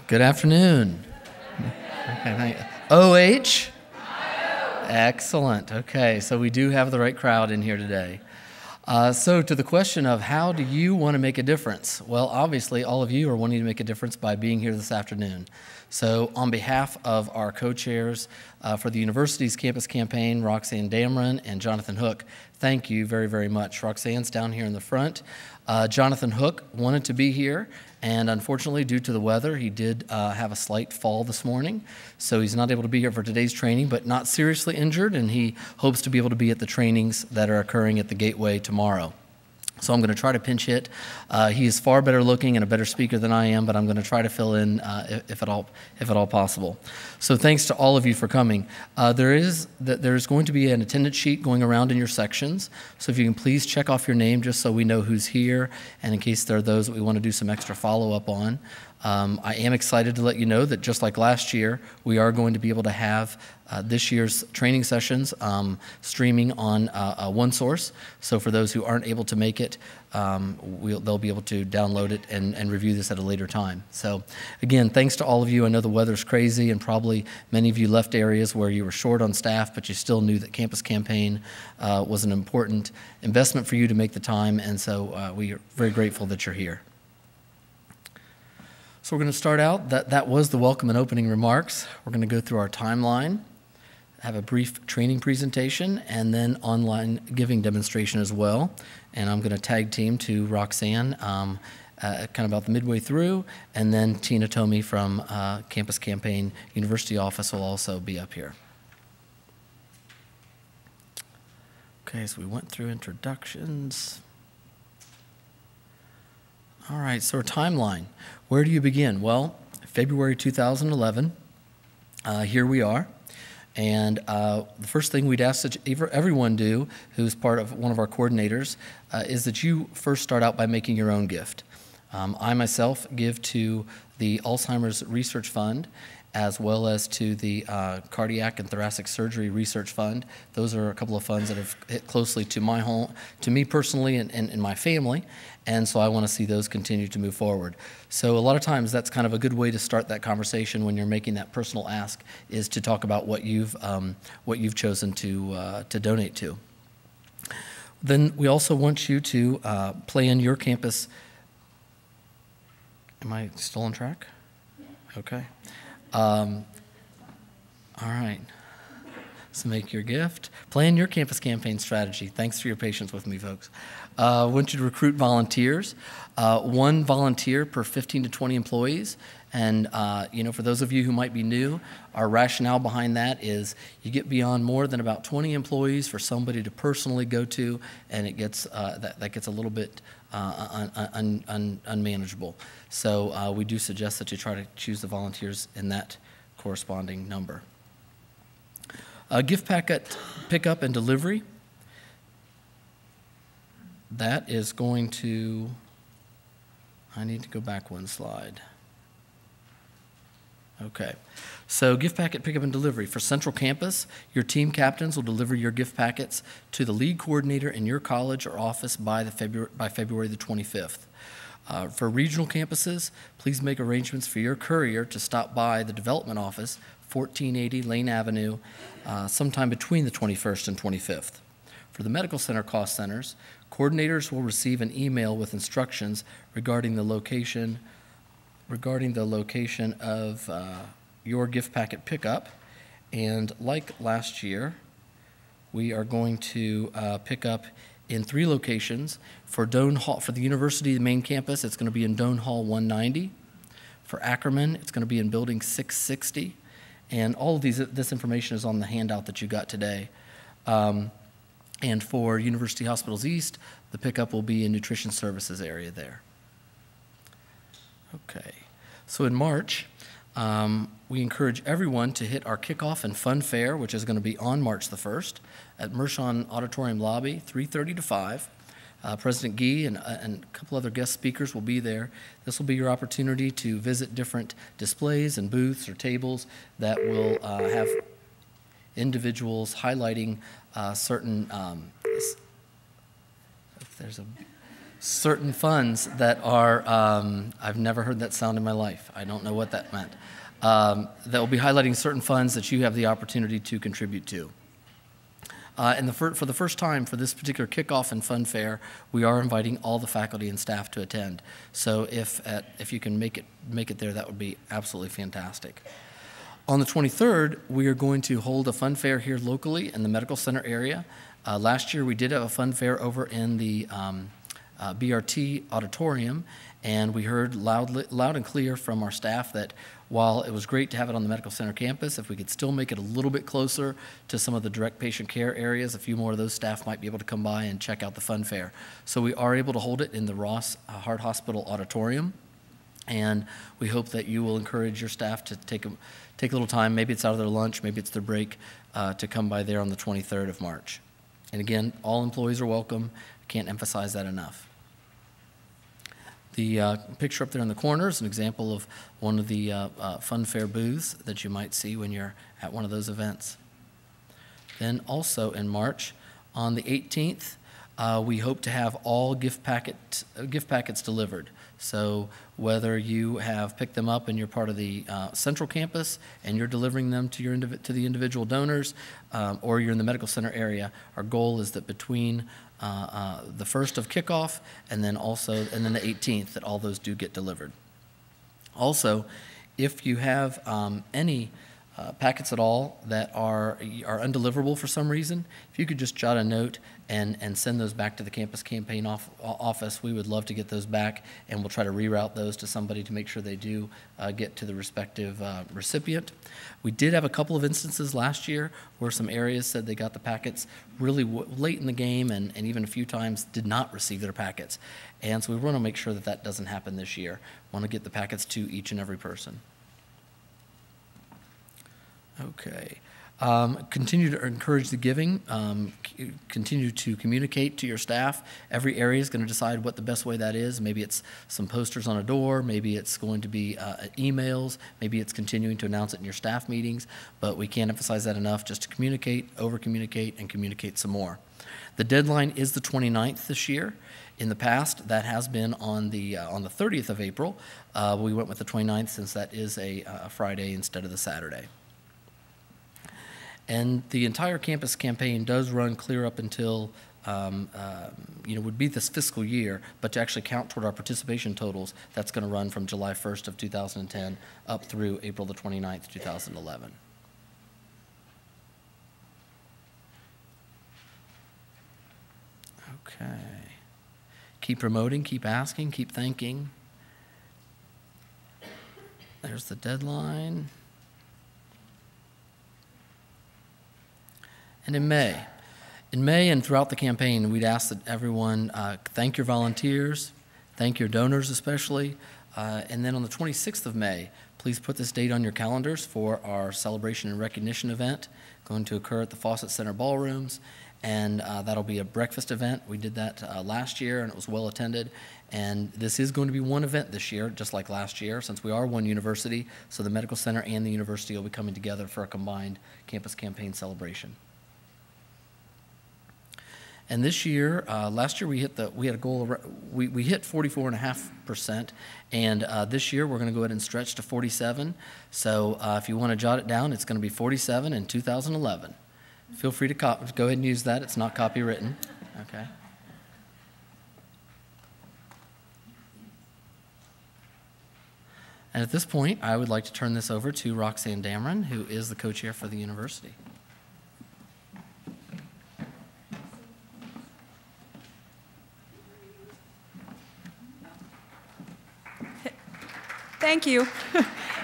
Good afternoon. OH? Excellent. Okay, so we do have the right crowd in here today. So to the question of how do you want to make a difference? Well, obviously, all of you are wanting to make a difference by being here this afternoon. So on behalf of our co-chairs for the university's campus campaign, Roxanne Damron and Jonathan Hook, thank you very, very much. Roxanne's down here in the front. Jonathan Hook wanted to be here, and unfortunately, due to the weather, he did have a slight fall this morning, so he's not able to be here for today's training, but not seriously injured, and he hopes to be able to be at the trainings that are occurring at the Gateway tomorrow. So I'm going to try to pinch hit. He is far better looking and a better speaker than I am, but I'm going to try to fill in if at all possible. So thanks to all of you for coming. There's going to be an attendance sheet going around in your sections. So if you can please check off your name just so we know who's here, and in case there are those that we want to do some extra follow-up on. I am excited to let you know that just like last year, we are going to be able to have this year's training sessions streaming on OneSource. So for those who aren't able to make it, they'll be able to download it and review this at a later time. So again, thanks to all of you. I know the weather's crazy, and probably many of you left areas where you were short on staff, but you still knew that Campus Campaign was an important investment for you to make the time, and so we are very grateful that you're here. So we're going to start out, that was the welcome and opening remarks. We're going to go through our timeline, have a brief training presentation, and then online giving demonstration as well. And I'm going to tag team to Roxanne kind of about the midway through, and then Tina Tomey from Campus Campaign University Office will also be up here. Okay, so we went through introductions. All right, so our timeline. Where do you begin? Well, February 2011, here we are. And the first thing we'd ask that everyone do who's part of one of our coordinators is that you first start out by making your own gift. I myself give to the Alzheimer's Research Fund, as well as to the Cardiac and Thoracic Surgery Research Fund. Those are a couple of funds that have hit closely to my home, to me personally and my family, and so I want to see those continue to move forward. So a lot of times that's kind of a good way to start that conversation when you're making that personal ask, is to talk about what you've chosen to donate to. Then we also want you to plan your campus. Am I still on track? Okay. All right. So make your gift. Plan your campus campaign strategy. Thanks for your patience with me, folks. I want you to recruit volunteers. One volunteer per 15 to 20 employees. And, for those of you who might be new, our rationale behind that is you get beyond more than about 20 employees for somebody to personally go to, and it gets that gets a little bit unmanageable. So we do suggest that you try to choose the volunteers in that corresponding number. Gift packet pickup and delivery. That is going to, I need to go back one slide. Okay, so gift packet pickup and delivery. For Central Campus, your team captains will deliver your gift packets to the lead coordinator in your college or office by February the 25th. For regional campuses, please make arrangements for your courier to stop by the development office, 1480 Lane Avenue, sometime between the 21st and 25th. For the medical center cost centers, coordinators will receive an email with instructions regarding the location of your gift packet pickup. And like last year, we are going to pick up in 3 locations. For Doane Hall, for the university, the main campus, it's going to be in Doane Hall 190. For Ackerman, it's going to be in building 660. And all of this information is on the handout that you got today. And for University Hospitals East, the pickup will be in nutrition services area there. Okay, so in March, we encourage everyone to hit our kickoff and fun fair, which is going to be on March the 1st at Mershon Auditorium Lobby, 3:30 to 5. President Gee and a couple other guest speakers will be there. This will be your opportunity to visit different displays and booths or tables that will have individuals highlighting certain, certain funds that are, I've never heard that sound in my life. I don't know what that meant. That will be highlighting certain funds that you have the opportunity to contribute to. And for the first time for this particular kickoff and fun fair, we are inviting all the faculty and staff to attend. So if you can make it there, that would be absolutely fantastic. On the 23rd, we are going to hold a fun fair here locally in the medical center area. Last year, we did have a fun fair over in the BRT auditorium, and we heard loud and clear from our staff that while it was great to have it on the medical center campus, if we could still make it a little bit closer to some of the direct patient care areas, a few more of those staff might be able to come by and check out the fun fair. So we are able to hold it in the Ross Heart Hospital auditorium, and we hope that you will encourage your staff to take a little time, maybe it's out of their lunch, maybe it's their break, to come by there on the 23rd of March. And again, all employees are welcome. I can't emphasize that enough. The picture up there in the corner is an example of one of the fun fair booths that you might see when you're at one of those events. Then also in March, on the 18th, we hope to have all gift packets delivered. So whether you have picked them up and you're part of the central campus and you're delivering them to the individual donors, or you're in the medical center area, our goal is that between the first of kickoff and then the 18th, that all those do get delivered. Also, if you have any packets at all that are undeliverable for some reason, if you could just jot a note and send those back to the campus campaign office, we would love to get those back, and we'll try to reroute those to somebody to make sure they do get to the respective recipient. We did have a couple of instances last year where some areas said they got the packets really late in the game, and even a few times did not receive their packets. And so we want to make sure that that doesn't happen this year. We want to get the packets to each and every person. Okay. Continue to encourage the giving. Continue to communicate to your staff. Every area is going to decide what the best way that is. Maybe it's some posters on a door. Maybe it's going to be emails. Maybe it's continuing to announce it in your staff meetings. But we can't emphasize that enough, just to communicate, over-communicate, and communicate some more. The deadline is the 29th this year. In the past, that has been on the 30th of April. We went with the 29th since that is a Friday instead of the Saturday. And the entire campus campaign does run clear up until, would be this fiscal year, but to actually count toward our participation totals, that's going to run from July 1st of 2010 up through April the 29th, 2011. Okay. Keep promoting, keep asking, keep thanking. There's the deadline. And in May and throughout the campaign, we'd ask that everyone thank your volunteers, thank your donors especially, and then on the 26th of May, please put this date on your calendars for our celebration and recognition event going to occur at the Fawcett Center Ballrooms, and that'll be a breakfast event. We did that last year, and it was well attended, and this is going to be one event this year, just like last year, since we are one university, so the Medical Center and the university will be coming together for a combined campus campaign celebration. And this year, last year we had a goal. We hit 44.5%, and this year we're going to go ahead and stretch to 47. So if you want to jot it down, it's going to be 47 in 2011. Feel free to go ahead and use that. It's not copywritten. Okay. And at this point, I would like to turn this over to Roxanne Dameron, who is the co-chair for the university. Thank you.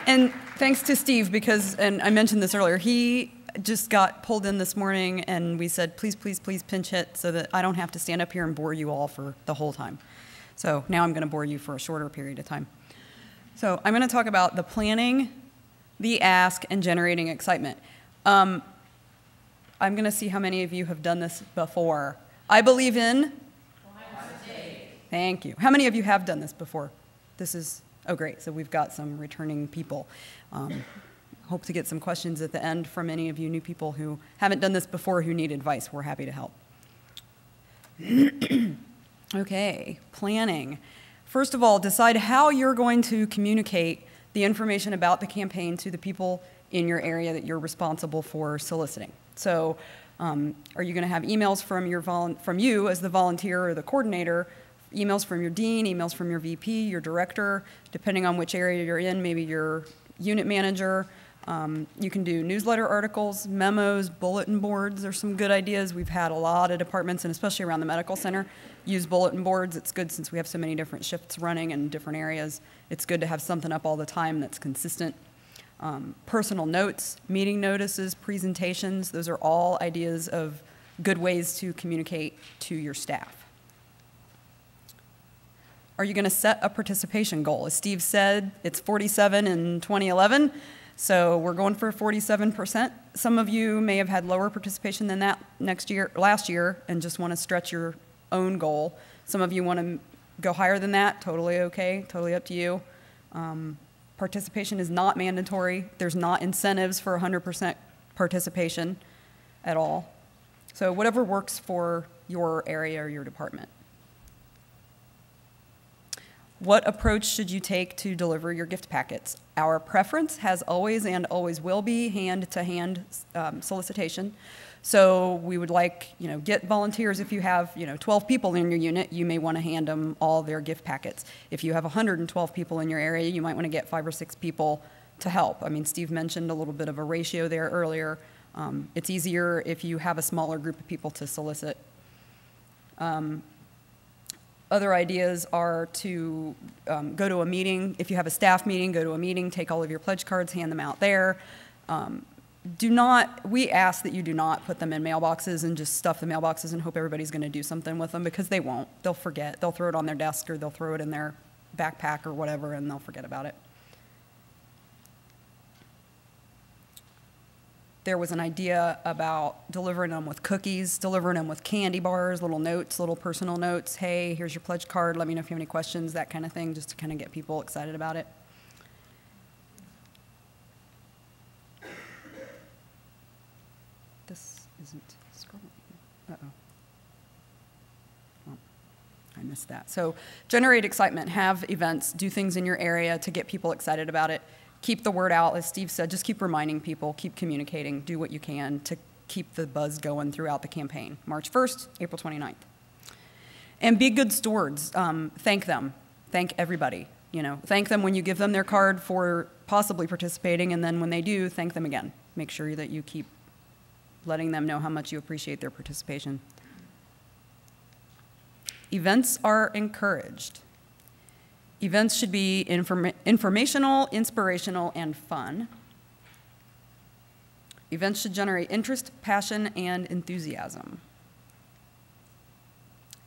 And thanks to Steve, and I mentioned this earlier, he just got pulled in this morning, and we said, please, please, please pinch hit so that I don't have to stand up here and bore you all for the whole time. So now I'm going to bore you for a shorter period of time. So I'm going to talk about the planning, the ask, and generating excitement. I'm going to see how many of you have done this before. I believe in? Thank you. How many of you have done this before? Oh, great. So we've got some returning people. Hope to get some questions at the end from any of you new people who haven't done this before who need advice. We're happy to help. Okay, planning. First of all, decide how you're going to communicate the information about the campaign to the people in your area that you're responsible for soliciting. So are you going to have emails from you as the volunteer or the coordinator, emails from your dean, emails from your VP, your director, depending on which area you're in, maybe your unit manager. You can do newsletter articles, memos, bulletin boards. There's some good ideas. We've had a lot of departments, and especially around the medical center, use bulletin boards. It's good since we have so many different shifts running in different areas. It's good to have something up all the time that's consistent. Personal notes, meeting notices, presentations, those are all ideas of good ways to communicate to your staff. Are you going to set a participation goal? As Steve said, it's 47 in 2011, so we're going for 47%. Some of you may have had lower participation than that last year, and just want to stretch your own goal. Some of you want to go higher than that, totally okay, totally up to you. Participation is not mandatory. There's not incentives for 100% participation at all. So whatever works for your area or your department. What approach should you take to deliver your gift packets? Our preference has always and always will be hand-to-hand solicitation. So we would like, get volunteers. If you have, 12 people in your unit, you may want to hand them all their gift packets. If you have 112 people in your area, you might want to get 5 or 6 people to help. I mean, Steve mentioned a little bit of a ratio there earlier. It's easier if you have a smaller group of people to solicit. Other ideas are to go to a meeting. If you have a staff meeting, go to a meeting, take all of your pledge cards, hand them out there. We ask that you do not put them in mailboxes and just stuff the mailboxes and hope everybody's going to do something with them, because they won't. They'll forget. They'll throw it on their desk, or they'll throw it in their backpack or whatever, and they'll forget about it. There was an idea about delivering them with cookies, delivering them with candy bars, little notes, little personal notes. Hey, here's your pledge card. Let me know if you have any questions, that kind of thing, just to kind of get people excited about it. This isn't scrolling. Uh-oh. Well, I missed that. So generate excitement, have events, do things in your area to get people excited about it. Keep the word out, as Steve said, just keep reminding people, keep communicating, do what you can to keep the buzz going throughout the campaign. March 1st, April 29th. And be good stewards. Thank them. Thank everybody. Thank them when you give them their card for possibly participating, and then when they do, thank them again. Make sure that you keep letting them know how much you appreciate their participation. Events are encouraged. Events should be informational, inspirational, and fun. Events should generate interest, passion, and enthusiasm.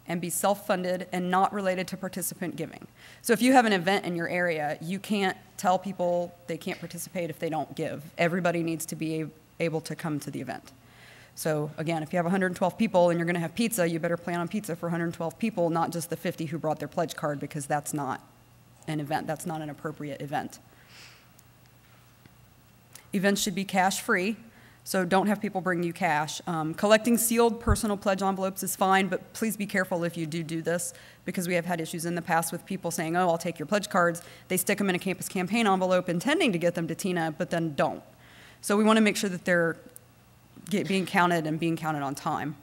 And be self-funded and not related to participant giving. So if you have an event in your area, you can't tell people they can't participate if they don't give. Everybody needs to be able to come to the event. So again, if you have 112 people and you're going to have pizza, you better plan on pizza for 112 people, not just the 50 who brought their pledge card, because that's not an event. That's not an appropriate event. Events should be cash-free, so don't have people bring you cash. Collecting sealed personal pledge envelopes is fine, but please be careful if you do this, because we have had issues in the past with people saying, oh, I'll take your pledge cards. They stick them in a campus campaign envelope intending to get them to Tina, but then don't. So we want to make sure that they're being counted and being counted on time.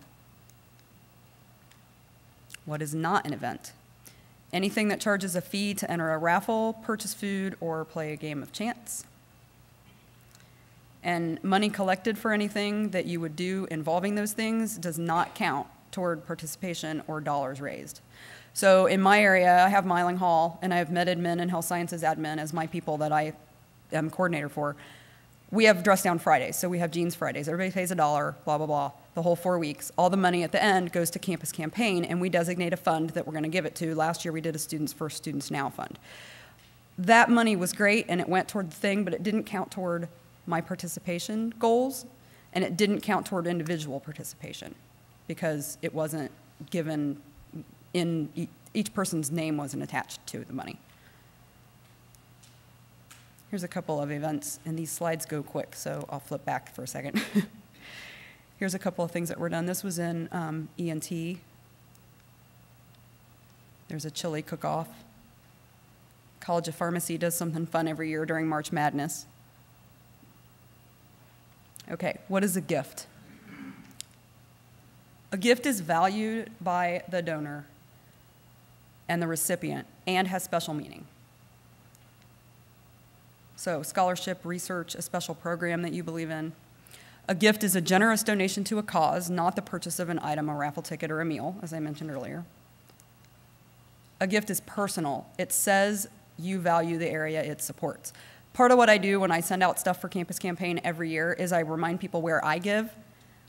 What is not an event? Anything that charges a fee to enter a raffle, purchase food, or play a game of chance. And money collected for anything that you would do involving those things does not count toward participation or dollars raised. So in my area, I have Miling Hall, and I have Med Admin and Health Sciences Admin as my people that I am coordinator for. We have Dress Down Fridays, so we have Jeans Fridays. Everybody pays $1, blah, blah, blah, the whole 4 weeks. All the money at the end goes to Campus Campaign, and we designate a fund that we're going to give it to. Last year, we did a Students First, Students Now fund. That money was great, and it went toward the thing, but it didn't count toward my participation goals, and it didn't count toward individual participation, because it wasn't given in, each person's name wasn't attached to the money. Here's a couple of events, and these slides go quick, so I'll flip back for a second. Here's a couple of things that were done. This was in ENT. There's a chili cook-off. College of Pharmacy does something fun every year during March Madness. Okay, what is a gift? A gift is valued by the donor and the recipient and has special meaning. So scholarship, research, a special program that you believe in. A gift is a generous donation to a cause, not the purchase of an item, a raffle ticket, or a meal, as I mentioned earlier. A gift is personal. It says you value the area it supports. Part of what I do when I send out stuff for Campus Campaign every year is I remind people where I give.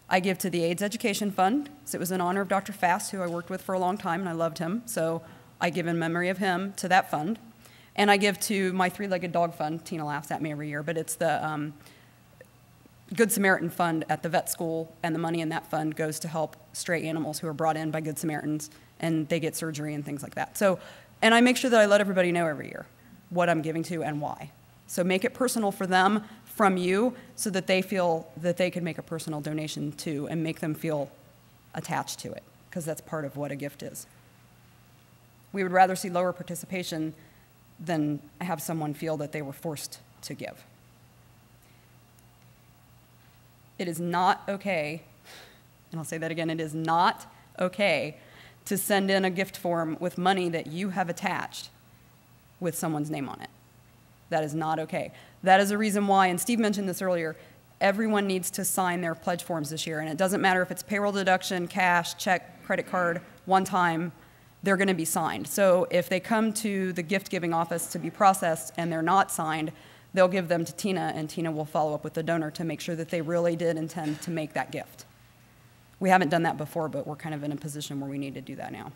I give to the AIDS Education Fund. So it was in honor of Dr. Fast, who I worked with for a long time, and I loved him. So I give in memory of him to that fund. And I give to my three-legged dog fund. Tina laughs at me every year, but it's the Good Samaritan Fund at the vet school, and the money in that fund goes to help stray animals who are brought in by Good Samaritans, and they get surgery and things like that. So, and I make sure that I let everybody know every year what I'm giving to and why. So make it personal for them from you so that they feel that they can make a personal donation too and make them feel attached to it, because that's part of what a gift is. We would rather see lower participation than have someone feel that they were forced to give. It is not okay, and I'll say that again, it is not okay to send in a gift form with money that you have attached with someone's name on it. That is not okay. That is a reason why, and Steve mentioned this earlier, everyone needs to sign their pledge forms this year, and it doesn't matter if it's payroll deduction, cash, check, credit card, one time, they're going to be signed. So if they come to the gift giving office to be processed and they're not signed, they'll give them to Tina, and Tina will follow up with the donor to make sure that they really did intend to make that gift. We haven't done that before, but we're kind of in a position where we need to do that now.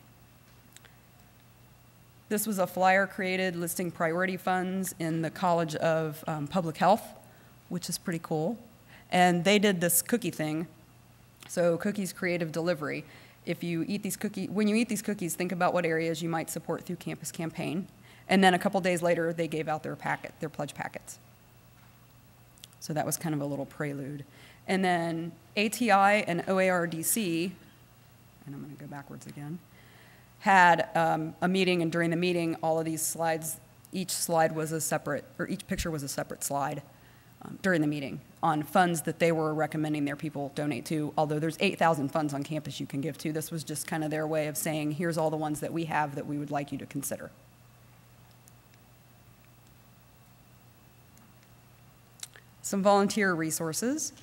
This was a flyer created listing priority funds in the College of Public Health, which is pretty cool. And they did this cookie thing. So cookies creative delivery. If you eat these cookies, when you eat these cookies, think about what areas you might support through Campus Campaign. And then a couple days later, they gave out their pledge packets. So that was kind of a little prelude. And then ATI and OARDC, and I'm going to go backwards again, had a meeting, and during the meeting, all of these slides, each slide was a separate, or each picture was a separate slide during the meeting on funds that they were recommending their people donate to, although there's 8,000 funds on campus you can give to. This was just kind of their way of saying, here's all the ones that we have that we would like you to consider. Some volunteer resources.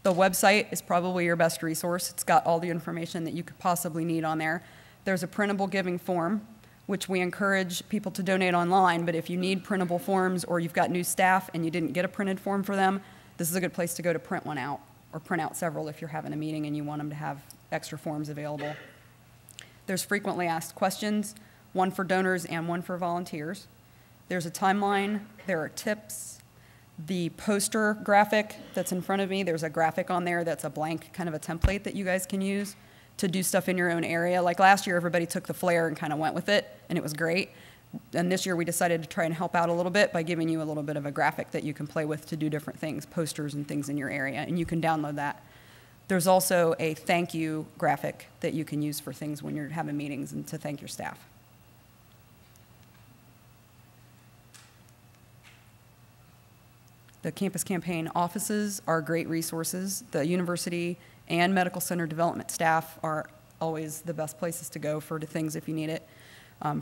The website is probably your best resource. It's got all the information that you could possibly need on there. There's a printable giving form, which we encourage people to donate online, but if you need printable forms or you've got new staff and you didn't get a printed form for them, this is a good place to go to print one out, or print out several if you're having a meeting and you want them to have extra forms available. There's frequently asked questions, one for donors and one for volunteers. There's a timeline, there are tips. The poster graphic that's in front of me, there's a graphic on there that's a blank kind of a template that you guys can use to do stuff in your own area. Like last year, everybody took the flare and kind of went with it, and it was great. And this year, we decided to try and help out a little bit by giving you a little bit of a graphic that you can play with to do different things, posters and things in your area, and you can download that. There's also a thank you graphic that you can use for things when you're having meetings and to thank your staff. The Campus Campaign offices are great resources. The university and medical center development staff are always the best places to go for the things if you need it.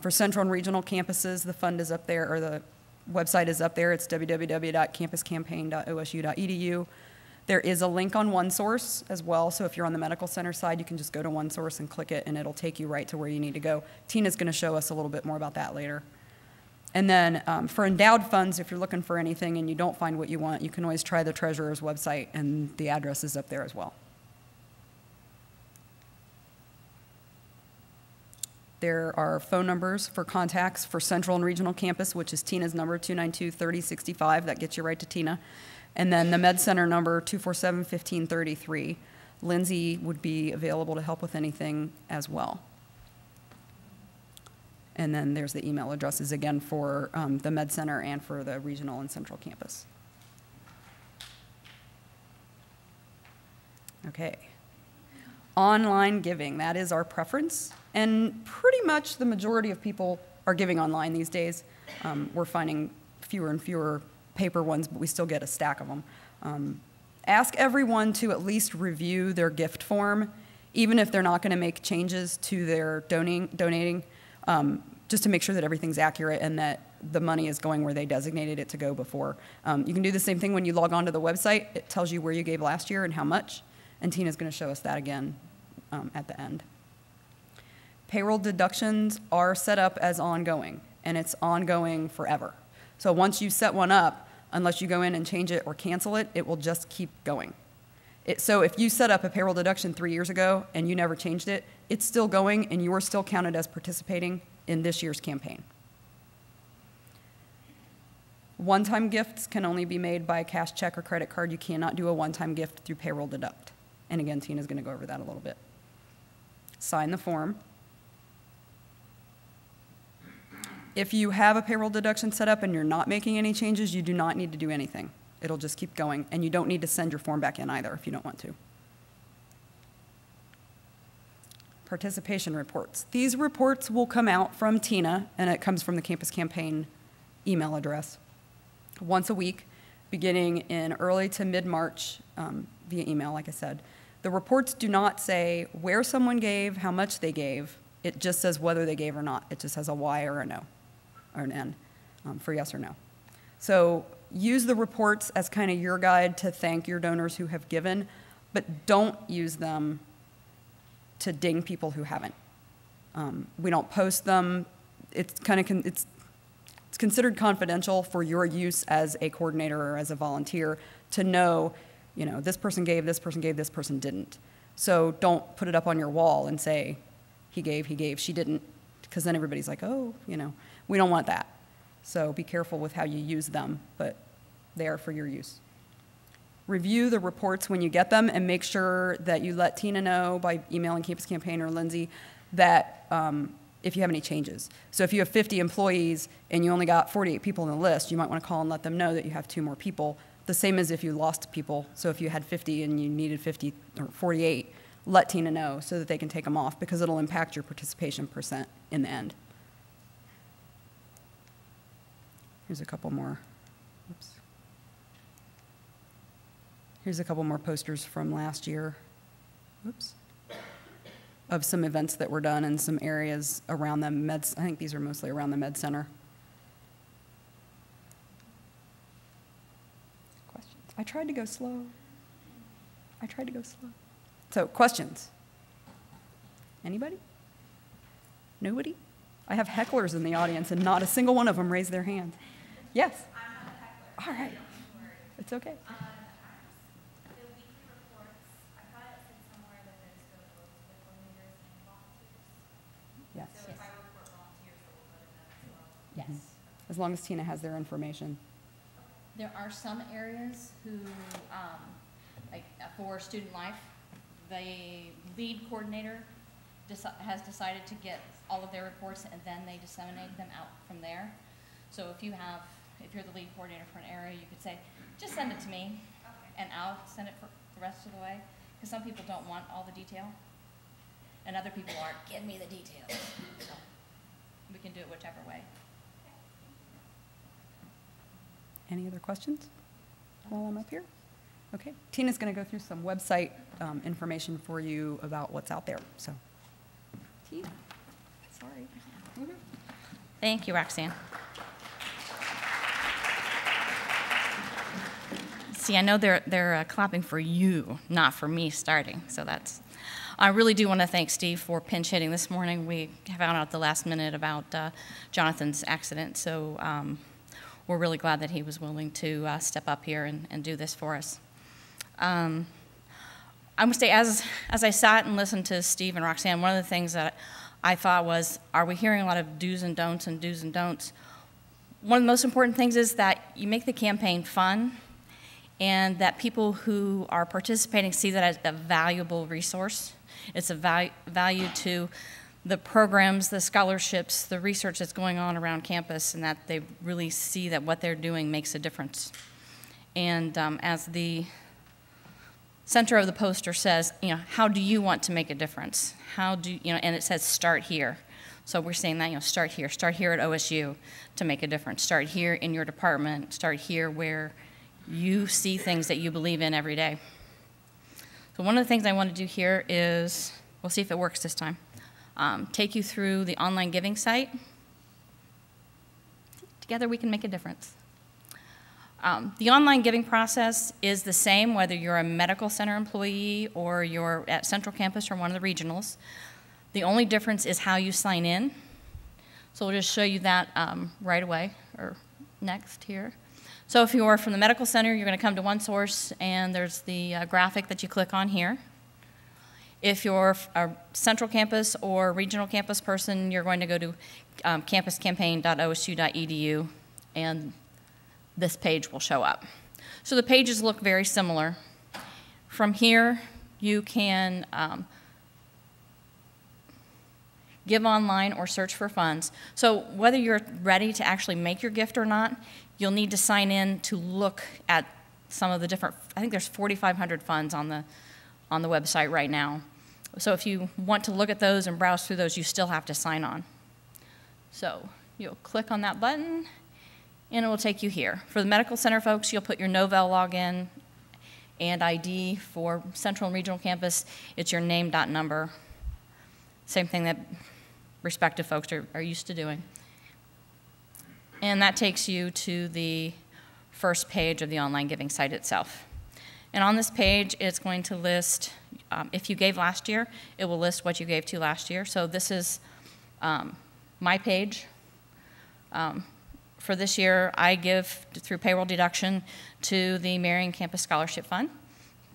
For central and regional campuses, the fund is up there, or the website is up there. It's www.campuscampaign.osu.edu. There is a link on OneSource as well, so if you're on the medical center side, you can just go to OneSource and click it, and it'll take you right to where you need to go. Tina's going to show us a little bit more about that later. And then for endowed funds, if you're looking for anything and you don't find what you want, you can always try the treasurer's website, and the address is up there as well. There are phone numbers for contacts for Central and Regional Campus, which is Tina's number, 292-3065. That gets you right to Tina. And then the Med Center number, 247-1533. Lindsay would be available to help with anything as well. And then there's the email addresses again for the Med Center and for the Regional and Central Campus. Okay. Online giving, that is our preference. And pretty much the majority of people are giving online these days. We're finding fewer and fewer paper ones, but we still get a stack of them. Ask everyone to at least review their gift form, even if they're not going to make changes to their donating, just to make sure that everything's accurate and that the money is going where they designated it to go before. You can do the same thing when you log on to the website. It tells you where you gave last year and how much, and Tina's going to show us that again at the end. Payroll deductions are set up as ongoing, and it's ongoing forever. So once you set one up, unless you go in and change it or cancel it, it will just keep going. So if you set up a payroll deduction 3 years ago and you never changed it, it's still going and you are still counted as participating in this year's campaign. One-time gifts can only be made by cash check or credit card. You cannot do a one-time gift through payroll deduct. And again, Tina's going to go over that a little bit. Sign the form. If you have a payroll deduction set up and you're not making any changes, you do not need to do anything. It'll just keep going, and you don't need to send your form back in either if you don't want to. Participation reports. These reports will come out from Tina, and it comes from the Campus Campaign email address, once a week, beginning in early to mid-March via email, like I said. The reports do not say where someone gave, how much they gave. It just says whether they gave or not. It just has a Y or a no, or an N for yes or no. So use the reports as kind of your guide to thank your donors who have given, but don't use them to ding people who haven't. We don't post them. It's kind of it's considered confidential for your use as a coordinator or as a volunteer to know, you know, this person gave, this person didn't. So don't put it up on your wall and say, he gave, she didn't, because then everybody's like, oh, you know, we don't want that. So be careful with how you use them, but they are for your use. Review the reports when you get them and make sure that you let Tina know by emailing Campus Campaign or Lindsay that if you have any changes. So if you have 50 employees and you only got 48 people on the list, you might want to call and let them know that you have 2 more people. The same as if you lost people. So if you had 50 and you needed 50 or 48, let Tina know so that they can take them off, because it'll impact your participation % in the end. Here's a couple more. Oops. Here's a couple more posters from last year. Oops. Of some events that were done in some areas around the meds. I think these are mostly around the med center. Questions? I tried to go slow. So, questions? Anybody? Nobody? I have hecklers in the audience, and not a single one of them raised their hand. Yes? I'm not a heckler. All right. It's okay. The weekly reports, I thought it said somewhere that there's the coordinators and volunteers. Yes. So if I report volunteers, it will go to them as well. Yes. As long as Tina has their information. There are some areas who, like for student life, the lead coordinator has decided to get all of their reports and then they disseminate them out from there. So if you're the lead coordinator for an area, you could say, just send it to me, and I'll send it for the rest of the way. Because some people don't want all the detail, and other people are, give me the details. So we can do it whichever way. Any other questions while I'm up here? Okay. Tina's going to go through some website information for you about what's out there. So, Tina, sorry. Thank you, Roxanne. See, I know they're clapping for you, not for me starting. So I really do want to thank Steve for pinch hitting this morning. We found out at the last minute about Jonathan's accident, so we're really glad that he was willing to step up here and do this for us. I must say, as I sat and listened to Steve and Roxanne, one of the things that I thought was, are we hearing a lot of do's and don'ts and do's and don'ts? One of the most important things is that you make the campaign fun, and that people who are participating see that as a valuable resource. It's a value to the programs, the scholarships, the research that's going on around campus, and that they really see that what they're doing makes a difference. And as the center of the poster says, how do you want to make a difference? And it says start here. So we're saying that, start here at OSU to make a difference. Start here in your department. Start here where you see things that you believe in every day. So one of the things I want to do here is, we'll see if it works this time, take you through the online giving site. Together we can make a difference. The online giving process is the same whether you're a medical center employee or you're at Central Campus or one of the regionals. The only difference is how you sign in. So we'll just show you that right away, or next here. So if you're from the medical center, you're going to come to OneSource, and there's the graphic that you click on here. If you're a Central Campus or regional campus person, you're going to go to campuscampaign.osu.edu, and this page will show up. So the pages look very similar. From here, you can give online or search for funds. So whether you're ready to actually make your gift or not, you'll need to sign in to look at some of the different, I think there's 4,500 funds on the website right now. So if you want to look at those and browse through those, you still have to sign on. So you'll click on that button, and it will take you here. For the medical center folks, you'll put your Novell login and ID. For Central and Regional Campus, it's your name.number. Same thing that respective folks are used to doing. And that takes you to the first page of the online giving site itself. And on this page, it's going to list, if you gave last year, it will list what you gave to last year. So this is my page. For this year, I give through payroll deduction to the Marion Campus Scholarship Fund.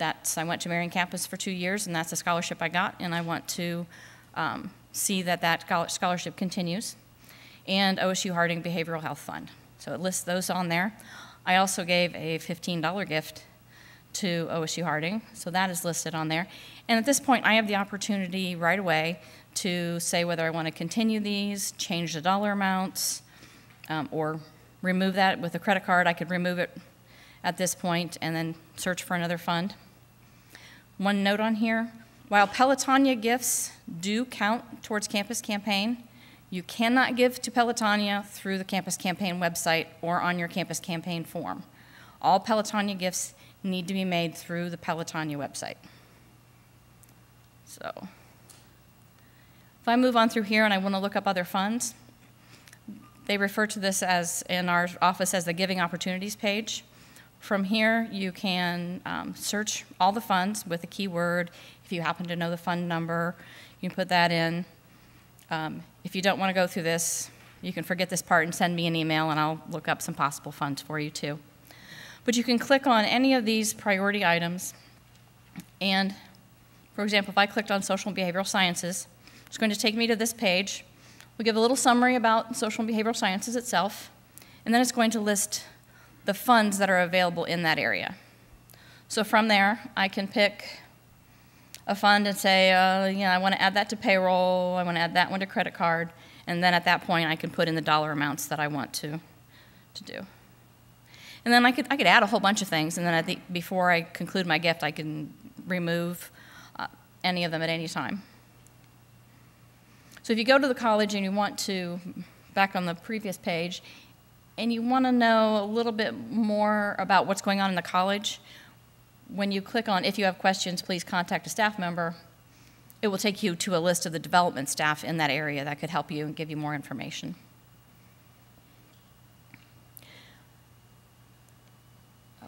I went to Marion Campus for 2 years, and that's the scholarship I got, and I want to see that scholarship continues. And OSU Harding Behavioral Health Fund. So it lists those on there. I also gave a $15 gift to OSU Harding, so that is listed on there. And at this point, I have the opportunity right away to say whether I want to continue these, change the dollar amounts, or remove that with a credit card. I could remove it at this point and then search for another fund. One note on here, while Pelotonia gifts do count towards Campus Campaign, you cannot give to Pelotonia through the Campus Campaign website or on your Campus Campaign form. All Pelotonia gifts need to be made through the Pelotonia website. So if I move on through here and I want to look up other funds, they refer to this as, in our office, as the Giving Opportunities page. From here, you can search all the funds with a keyword. If you happen to know the fund number, you can put that in. If you don't want to go through this, you can forget this part and send me an email, and I'll look up some possible funds for you, too. But you can click on any of these priority items, and, for example, if I clicked on Social and Behavioral Sciences, it's going to take me to this page. We'll give a little summary about Social and Behavioral Sciences itself, and then it's going to list the funds that are available in that area. So from there, I can pick a fund and say, I want to add that to payroll, I want to add that one to credit card, and then at that point I can put in the dollar amounts that I want to do. And then I could add a whole bunch of things, and then before I conclude my gift, I can remove any of them at any time. So if you go to the college and you want to, back on the previous page, and you want to know a little bit more about what's going on in the college, when you click on, if you have questions, please contact a staff member, it will take you to a list of the development staff in that area that could help you and give you more information.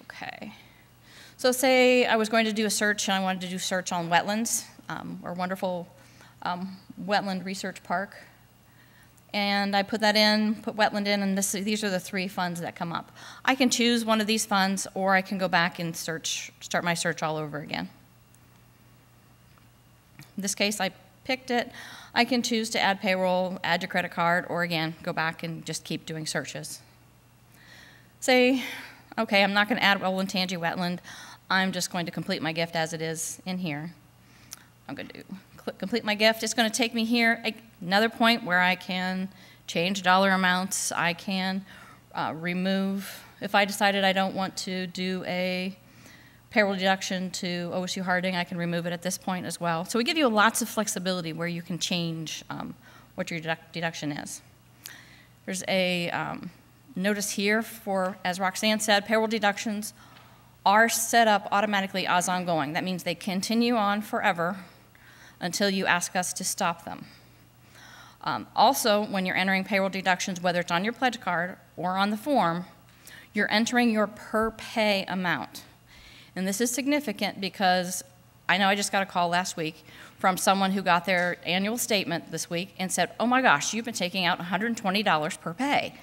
Okay. So say I was going to do a search, and I wanted to do a search on wetlands, our wonderful wetland research park. And I put that in, put wetland in, and these are the 3 funds that come up. I can choose one of these funds, or I can go back and start my search all over again. In this case, I picked it. I can choose to add payroll, add your credit card, or again, go back and just keep doing searches. Say, okay, I'm not going to add Olentangy wetland. I'm just going to complete my gift as it is in here. I'm going to click complete my gift. It's going to take me here, another point where I can change dollar amounts. I can remove, if I decided I don't want to do a payroll deduction to OSU Harding, I can remove it at this point as well. So we give you lots of flexibility where you can change what your deduction is. There's a notice here for, as Roxanne said, payroll deductions are set up automatically as ongoing. That means they continue on forever until you ask us to stop them. Also, when you're entering payroll deductions, whether it's on your pledge card or on the form, you're entering your per pay amount. And this is significant because I know I just got a call last week from someone who got their annual statement this week and said, oh my gosh, you've been taking out $120 per pay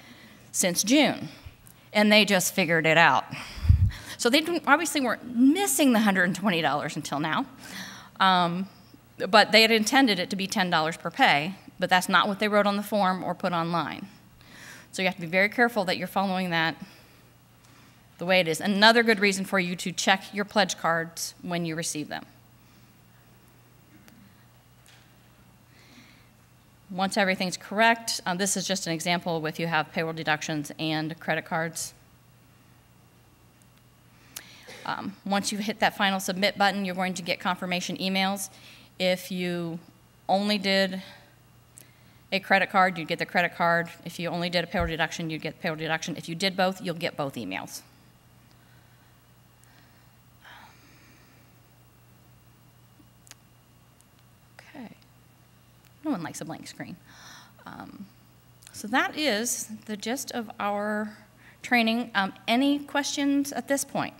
since June. And they just figured it out. So they obviously weren't missing the $120 until now. But they had intended it to be $10 per pay, but that's not what they wrote on the form or put online. So you have to be very careful that you're following that the way it is. Another good reason for you to check your pledge cards when you receive them. Once everything's correct, this is just an example if you have payroll deductions and credit cards. Once you hit that final submit button, you're going to get confirmation emails. If you only did a credit card, you'd get the credit card. If you only did a payroll deduction, you'd get the payroll deduction. If you did both, you'll get both emails. Okay. No one likes a blank screen. So that is the gist of our training. Any questions at this point?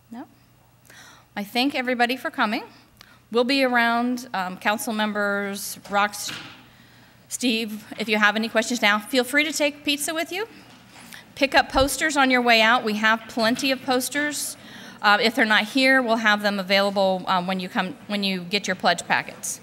No? I thank everybody for coming. We'll be around, council members, Rox, Steve. If you have any questions now, feel free to take pizza with you. Pick up posters on your way out. We have plenty of posters. If they're not here, we'll have them available when you get your pledge packets.